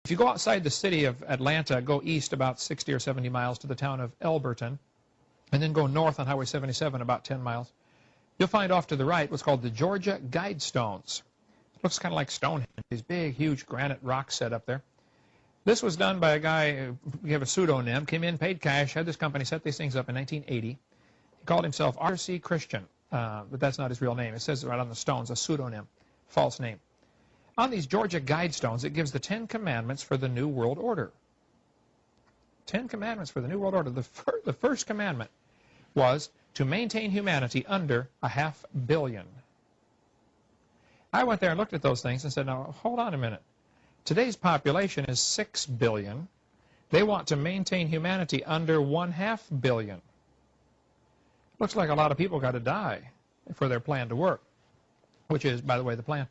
If you go outside the city of Atlanta, go east about 60 or 70 miles to the town of Elberton, and then go north on Highway 77 about 10 miles, you'll find off to the right what's called the Georgia Guidestones. It looks kind of like Stonehenge, these big, huge granite rocks set up there. This was done by a guy, we have a pseudonym, came in, paid cash, had this company set these things up in 1980. He called himself R.C. Christian, but that's not his real name. It says right on the stones, a pseudonym, false name. On these Georgia Guidestones, it gives the 10 Commandments for the New World Order. 10 Commandments for the New World Order. The first commandment was to maintain humanity under 500 million. I went there and looked at those things and said, now, hold on a minute. Today's population is 6 billion. They want to maintain humanity under 1/2 billion. Looks like a lot of people got to die for their plan to work, which is, by the way, the plan.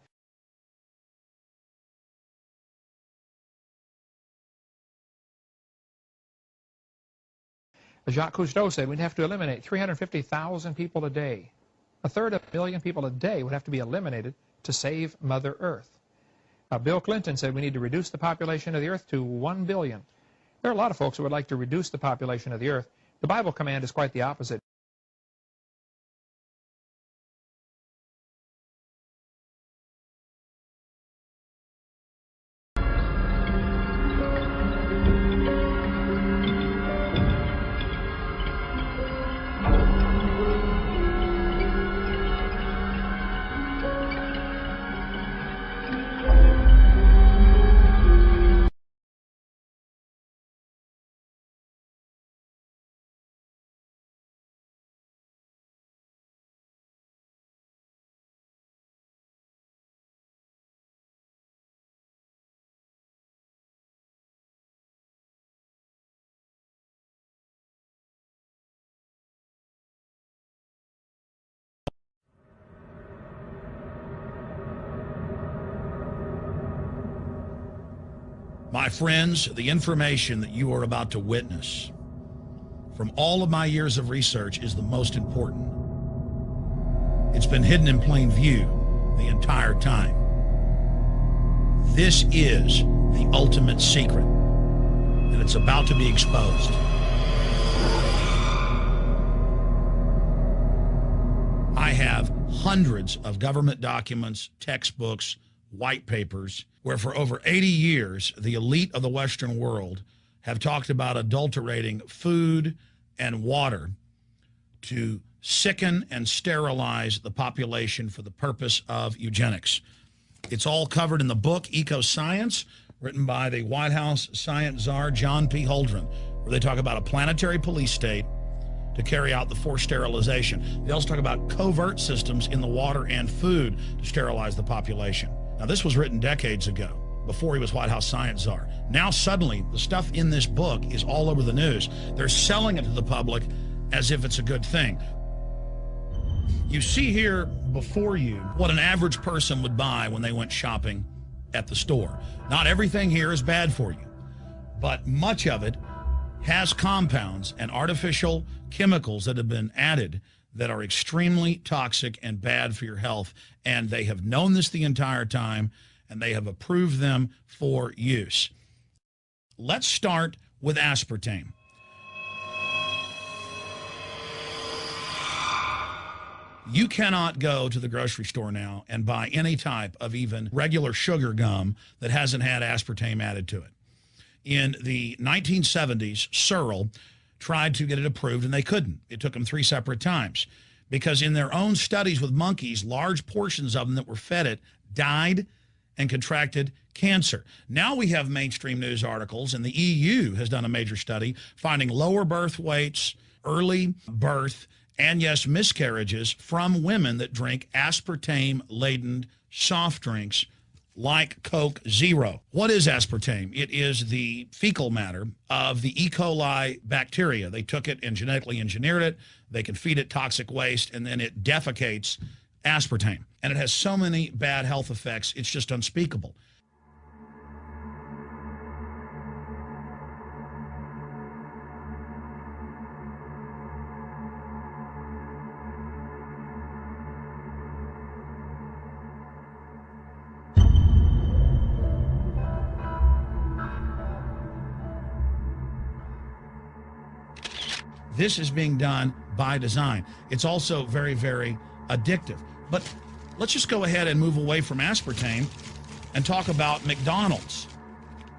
Jacques Cousteau said we'd have to eliminate 350,000 people a day. 1/3 of a million people a day would have to be eliminated to save Mother Earth. Bill Clinton said we need to reduce the population of the Earth to 1 billion. There are a lot of folks who would like to reduce the population of the Earth. The Bible command is quite the opposite. My friends, the information that you are about to witness from all of my years of research is the most important. It's been hidden in plain view the entire time. This is the ultimate secret, and it's about to be exposed. I have hundreds of government documents, textbooks, white papers, where for over 80 years, the elite of the Western world have talked about adulterating food and water to sicken and sterilize the population for the purpose of eugenics. It's all covered in the book Eco-Science, written by the White House science czar, John P. Holdren, where they talk about a planetary police state to carry out the forced sterilization. They also talk about covert systems in the water and food to sterilize the population. Now, this was written decades ago, before he was White House science czar. Now, suddenly, the stuff in this book is all over the news. They're selling it to the public as if it's a good thing. You see here before you what an average person would buy when they went shopping at the store. Not everything here is bad for you, but much of it has compounds and artificial chemicals that have been added that are extremely toxic and bad for your health. And they have known this the entire time, and they have approved them for use. Let's start with aspartame. You cannot go to the grocery store now and buy any type of even regular sugar gum that hasn't had aspartame added to it. In the 1970s, Searle tried to get it approved, and they couldn't. It took them 3 separate times because in their own studies with monkeys, large portions of them that were fed it died and contracted cancer. Now we have mainstream news articles, and the EU has done a major study finding lower birth weights, early birth, and yes, miscarriages from women that drink aspartame-laden soft drinks like Coke Zero. What is aspartame? It is the fecal matter of the E. coli bacteria. They took it and genetically engineered it. They can feed it toxic waste, and then it defecates aspartame. And it has so many bad health effects, it's just unspeakable. This is being done by design. It's also very, very addictive. But let's just go ahead and move away from aspartame and talk about McDonald's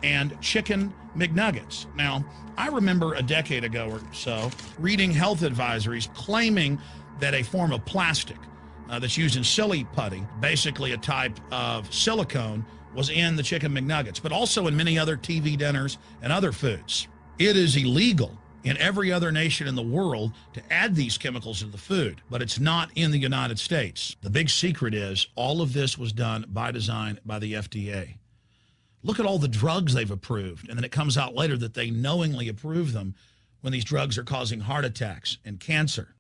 and chicken McNuggets. Now, I remember a decade ago or so reading health advisories claiming that a form of plastic that's used in silly putty, basically a type of silicone, was in the chicken McNuggets, but also in many other TV dinners and other foods. It is illegal in every other nation in the world to add these chemicals to the food, but it's not in the United States. The big secret is all of this was done by design by the FDA. Look at all the drugs they've approved, and then it comes out later that they knowingly approve them when these drugs are causing heart attacks and cancer.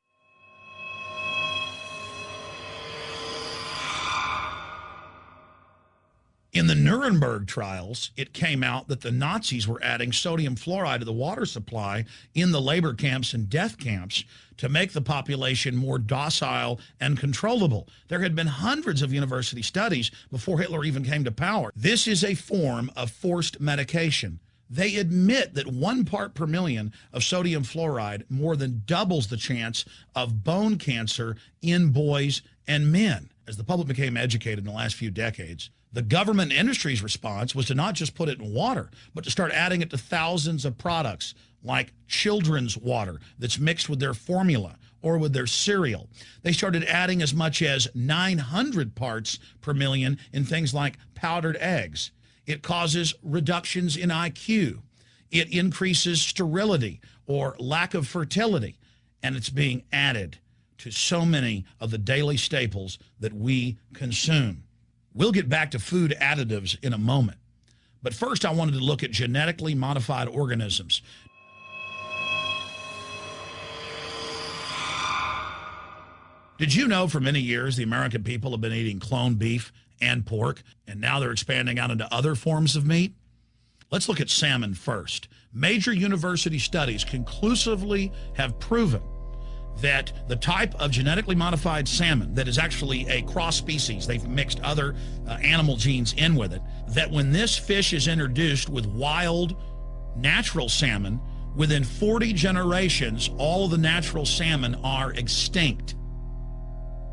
In the Nuremberg trials, it came out that the Nazis were adding sodium fluoride to the water supply in the labor camps and death camps to make the population more docile and controllable. There had been hundreds of university studies before Hitler even came to power. This is a form of forced medication. They admit that 1 part per million of sodium fluoride more than doubles the chance of bone cancer in boys and men. As the public became educated in the last few decades, the government and industry's response was to not just put it in water, but to start adding it to thousands of products like children's water that's mixed with their formula or with their cereal. They started adding as much as 900 parts per million in things like powdered eggs. It causes reductions in IQ. It increases sterility or lack of fertility, and it's being added to so many of the daily staples that we consume. We'll get back to food additives in a moment. But first, I wanted to look at genetically modified organisms. Did you know for many years the American people have been eating cloned beef and pork, and now they're expanding out into other forms of meat? Let's look at salmon first. Major university studies conclusively have proven that the type of genetically modified salmon that is actually a cross species, they've mixed other animal genes in with it, that when this fish is introduced with wild natural salmon, within 40 generations, all of the natural salmon are extinct.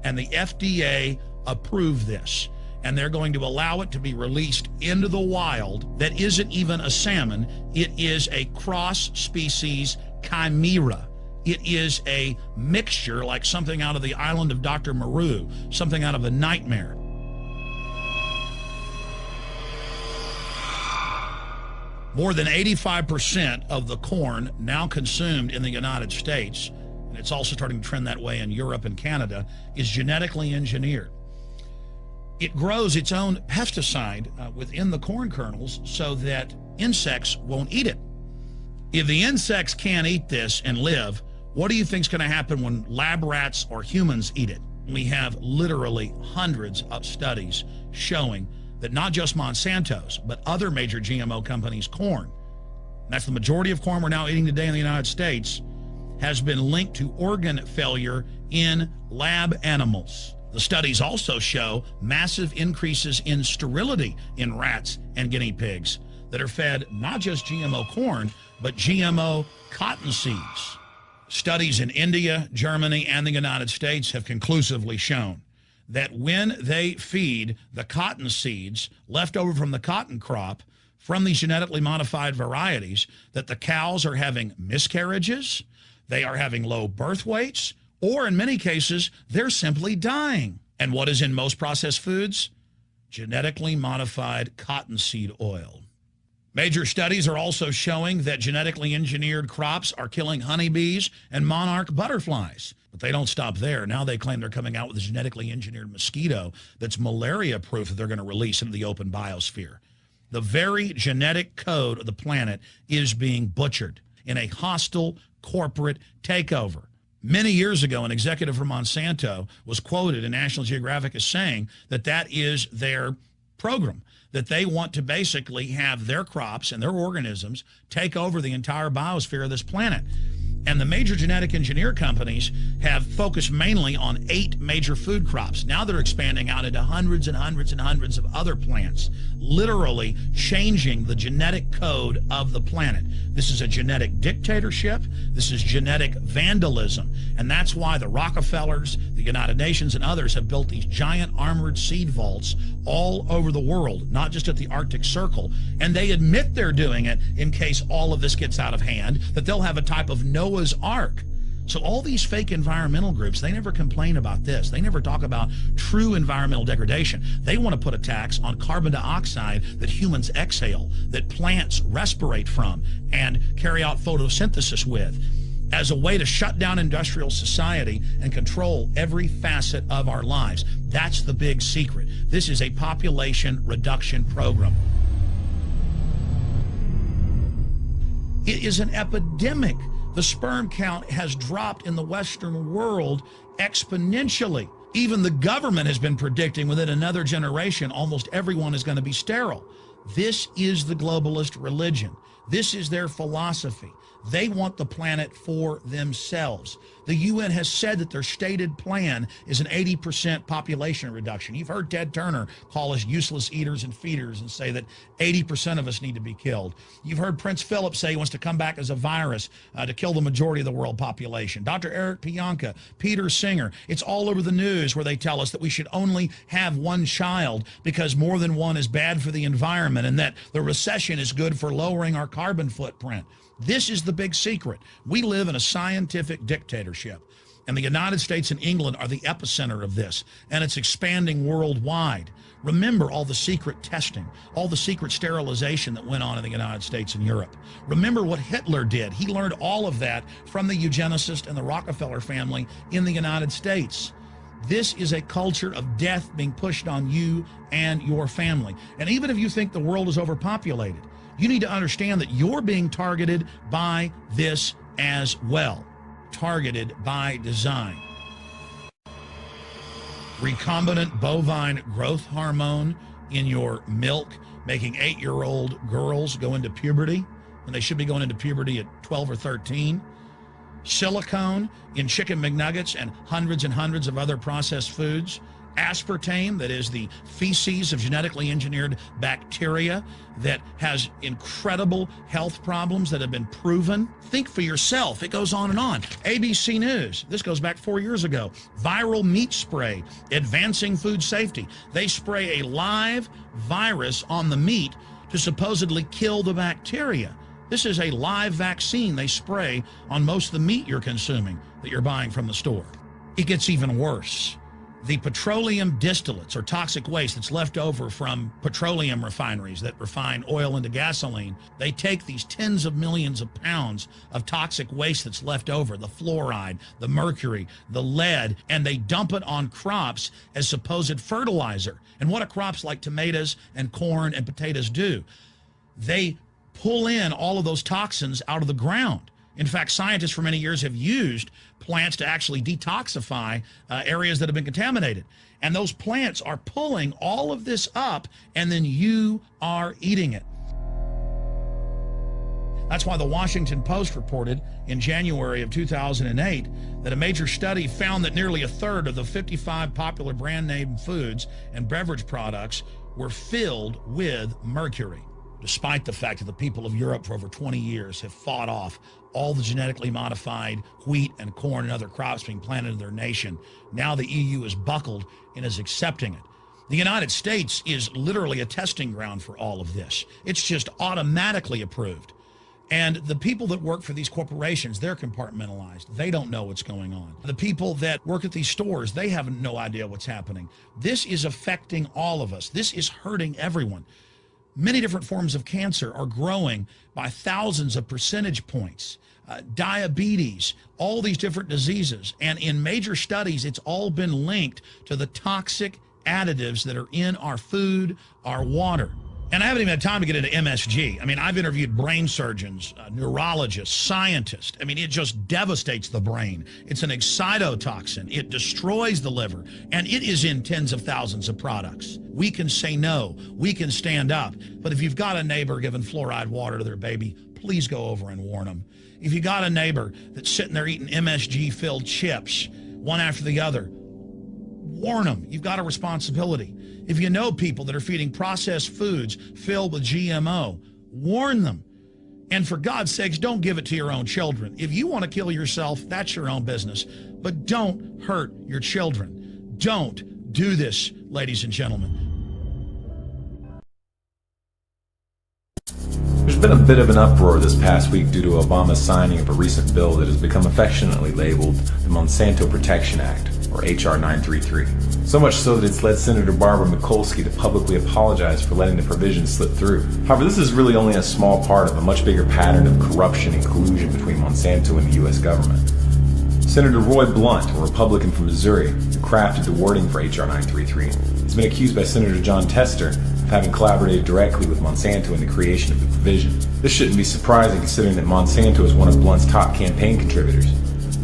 And the FDA approved this, and they're going to allow it to be released into the wild. That isn't even a salmon, it is a cross species chimera. It is a mixture like something out of the island of Dr. Moreau, something out of a nightmare. More than 85% of the corn now consumed in the United States, and it's also starting to trend that way in Europe and Canada, is genetically engineered. It grows its own pesticide within the corn kernels so that insects won't eat it. If the insects can't eat this and live, what do you think is going to happen when lab rats or humans eat it? We have literally hundreds of studies showing that not just Monsanto's, but other major GMO companies' corn, and that's the majority of corn we're now eating today in the United States, has been linked to organ failure in lab animals. The studies also show massive increases in sterility in rats and guinea pigs that are fed not just GMO corn, but GMO cotton seeds. Studies in India, Germany, and the United States have conclusively shown that when they feed the cotton seeds left over from the cotton crop from these genetically modified varieties, that the cows are having miscarriages, they are having low birth weights, or in many cases, they're simply dying. And what is in most processed foods? Genetically modified cottonseed oil. Major studies are also showing that genetically engineered crops are killing honeybees and monarch butterflies. But they don't stop there. Now they claim they're coming out with a genetically engineered mosquito that's malaria-proof that they're going to release into the open biosphere. The very genetic code of the planet is being butchered in a hostile corporate takeover. Many years ago, an executive from Monsanto was quoted in National Geographic as saying that that is their program, that they want to basically have their crops and their organisms take over the entire biosphere of this planet. And the major genetic engineer companies have focused mainly on 8 major food crops. Now they're expanding out into hundreds and hundreds and hundreds of other plants, literally changing the genetic code of the planet. This is a genetic dictatorship. This is genetic vandalism. And that's why the Rockefellers, the United Nations, and others have built these giant armored seed vaults all over the world, not just at the Arctic Circle. And they admit they're doing it in case all of this gets out of hand, that they'll have a type of Noah's Ark. So all these fake environmental groups, they never complain about this. They never talk about true environmental degradation. They want to put a tax on carbon dioxide that humans exhale, that plants respirate from and carry out photosynthesis with, as a way to shut down industrial society and control every facet of our lives. That's the big secret. This is a population reduction program. It is an epidemic. The sperm count has dropped in the Western world exponentially. Even the government has been predicting within another generation, almost everyone is going to be sterile. This is the globalist religion. This is their philosophy. They want the planet for themselves. The UN has said that their stated plan is an 80% population reduction. You've heard Ted Turner call us useless eaters and feeders and say that 80% of us need to be killed. You've heard Prince Philip say he wants to come back as a virus to kill the majority of the world population. Dr. Eric Pianka, Peter Singer, it's all over the news where they tell us that we should only have one child because more than one is bad for the environment and that the recession is good for lowering our carbon footprint. This is the big secret. We live in a scientific dictatorship, and the United States and England are the epicenter of this, and it's expanding worldwide. Remember all the secret testing, all the secret sterilization that went on in the United States and Europe. Remember what Hitler did. He learned all of that from the eugenicist and the Rockefeller family in the United States. This is a culture of death being pushed on you and your family. And even if you think the world is overpopulated, you need to understand that you're being targeted by this as well. Targeted by design. Recombinant bovine growth hormone in your milk, making 8-year-old girls go into puberty when they should be going into puberty at 12 or 13. Silicone in chicken McNuggets and hundreds of other processed foods. Aspartame, that is the feces of genetically engineered bacteria that has incredible health problems that have been proven. Think for yourself. It goes on and on. ABC News, this goes back 4 years ago. Viral meat spray, advancing food safety. They spray a live virus on the meat to supposedly kill the bacteria. This is a live vaccine they spray on most of the meat you're consuming that you're buying from the store. It gets even worse. The petroleum distillates, or toxic waste that's left over from petroleum refineries that refine oil into gasoline, they take these tens of millions of pounds of toxic waste that's left over, the fluoride, the mercury, the lead, and they dump it on crops as supposed fertilizer. And what do crops like tomatoes and corn and potatoes do? They pull in all of those toxins out of the ground. In fact, scientists for many years have used plants to actually detoxify areas that have been contaminated. And those plants are pulling all of this up, and then you are eating it. That's why the Washington Post reported in January of 2008 that a major study found that nearly a third of the 55 popular brand name foods and beverage products were filled with mercury. Despite the fact that the people of Europe for over 20 years have fought off all the genetically modified wheat and corn and other crops being planted in their nation, now the EU is buckled and is accepting it. The United States is literally a testing ground for all of this. It's just automatically approved. And the people that work for these corporations, they're compartmentalized. They don't know what's going on. The people that work at these stores, they have no idea what's happening. This is affecting all of us. This is hurting everyone. Many different forms of cancer are growing by thousands of percentage points. Diabetes, all these different diseases. And in major studies, it's all been linked to the toxic additives that are in our food, our water. And I haven't even had time to get into MSG. I mean, I've interviewed brain surgeons, neurologists, scientists. I mean, it just devastates the brain. It's an excitotoxin. It destroys the liver, and it is in tens of thousands of products. We can say no. We can stand up. But if you've got a neighbor giving fluoride water to their baby, please go over and warn them. If you got a neighbor that's sitting there eating MSG-filled chips, one after the other, warn them. You've got a responsibility. If you know people that are feeding processed foods filled with GMO, warn them. And for God's sakes, don't give it to your own children. If you want to kill yourself, that's your own business. But don't hurt your children. Don't do this, ladies and gentlemen. There's been a bit of an uproar this past week due to Obama's signing of a recent bill that has become affectionately labeled the Monsanto Protection Act, or H.R. 933. So much so that it's led Senator Barbara Mikulski to publicly apologize for letting the provisions slip through. However, this is really only a small part of a much bigger pattern of corruption and collusion between Monsanto and the U.S. government. Senator Roy Blunt, a Republican from Missouri, who crafted the wording for H.R. 933, has been accused by Senator John Tester of having collaborated directly with Monsanto in the creation of the provision. This shouldn't be surprising considering that Monsanto is one of Blunt's top campaign contributors.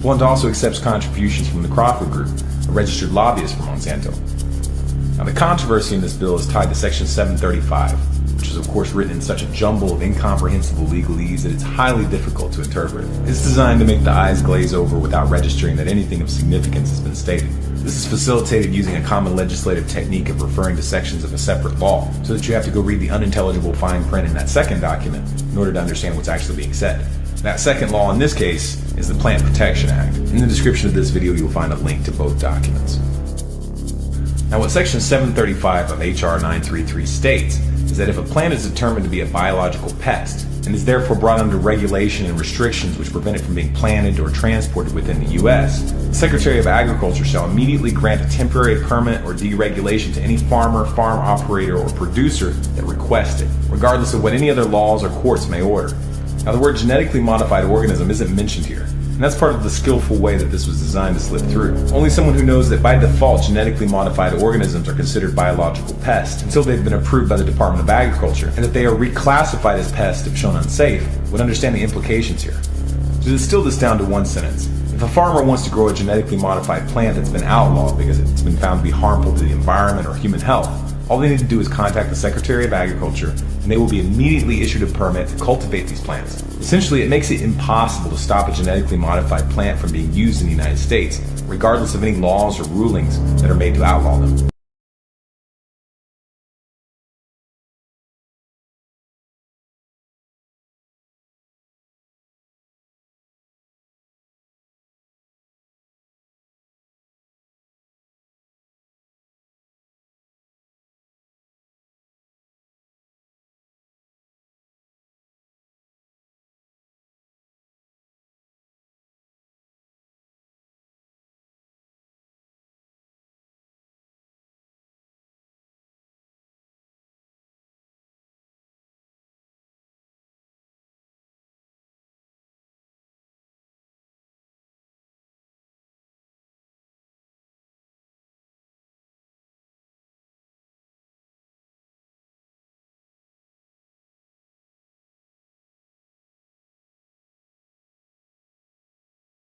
Blunt also accepts contributions from the Crawford Group, a registered lobbyist for Monsanto. Now, the controversy in this bill is tied to Section 735, which is of course written in such a jumble of incomprehensible legalese that it's highly difficult to interpret. It's designed to make the eyes glaze over without registering that anything of significance has been stated. This is facilitated using a common legislative technique of referring to sections of a separate law, so that you have to go read the unintelligible fine print in that second document in order to understand what's actually being said. That second law in this case is the Plant Protection Act. In the description of this video, you'll find a link to both documents. Now, what Section 735 of H.R. 933 states is that if a plant is determined to be a biological pest and is therefore brought under regulation and restrictions which prevent it from being planted or transported within the U.S., the Secretary of Agriculture shall immediately grant a temporary permit or deregulation to any farmer, farm operator, or producer that requests it, regardless of what any other laws or courts may order. Now, the word genetically modified organism isn't mentioned here, and that's part of the skillful way that this was designed to slip through. Only someone who knows that by default genetically modified organisms are considered biological pests until they've been approved by the Department of Agriculture, and that they are reclassified as pests if shown unsafe, would understand the implications here. To distill this down to one sentence, if a farmer wants to grow a genetically modified plant that's been outlawed because it's been found to be harmful to the environment or human health, all they need to do is contact the Secretary of Agriculture, and they will be immediately issued a permit to cultivate these plants. Essentially, it makes it impossible to stop a genetically modified plant from being used in the United States, regardless of any laws or rulings that are made to outlaw them.